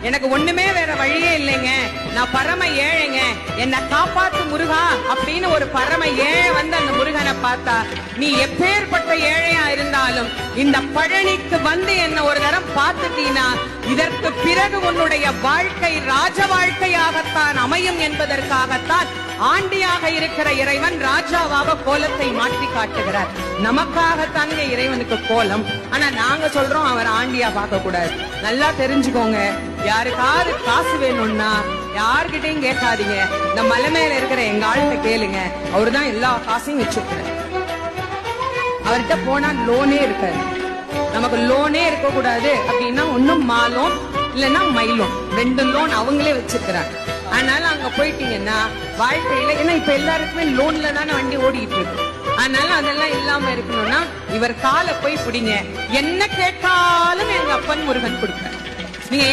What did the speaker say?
எனக்கு ஒண்ணுமே வேற வழியே இல்லைங்க, நான் பரம ஏழைங்க, என்ன காப்பாத்து முருகா அப்படின்னு ஒரு பரம ஏழை வந்து அந்த முருகனை பார்த்தா, நீ எப்பேற்பட்ட ஏழையா இருந்தாலும் இந்த பழனிக்கு வந்து என்ன ஒரு தரம் பார்த்துட்டீனா இதற்கு பிறகு உன்னுடைய வாழ்க்கை ராஜ வாழ்க்கையாகத்தான் அமையும் என்பதற்காகத்தான் ஆண்டியாக இருக்கிற இறைவன் ராஜாவாக கோலத்தை மாற்றி காட்டுகிறார். நமக்காகத்தாங்க இறைவனுக்கு கோலம். ஆனா நாங்க சொல்றோம் அவர் ஆண்டியா பார்க்க கூடாது. நல்லா தெரிஞ்சுக்கோங்க, யாருக்காவது காசு வேணும்னா யார்கிட்டையும் கேட்காதீங்க, இந்த மலை மேல இருக்கிற எங்க ஆள்கிட்ட கேளுங்க, அவருதான் எல்லா காசையும் வச்சிருக்கிறார். அவர்கிட்ட போனா லோனே இருக்காது. நமக்கு லோனே இருக்க கூடாது அப்படின்னா ஒன்னும் மாலோன் இல்லைன்னா மைலோன், 2 லோன் அவங்களே வச்சிருக்கிறாங்க. அதனால அங்க போயிட்டீங்கன்னா வாழ்க்கையில, ஏன்னா இப்ப எல்லாருக்குமே லோன்ல தானே வண்டி ஓடிட்டு இருக்கு, அதனால அதெல்லாம் இல்லாம இருக்கணும்னா இவர் காலை போய் பிடிங்க, என்ன கேட்டாலும் எங்க அப்பன் முருகன் கொடுப்பார். நீங்க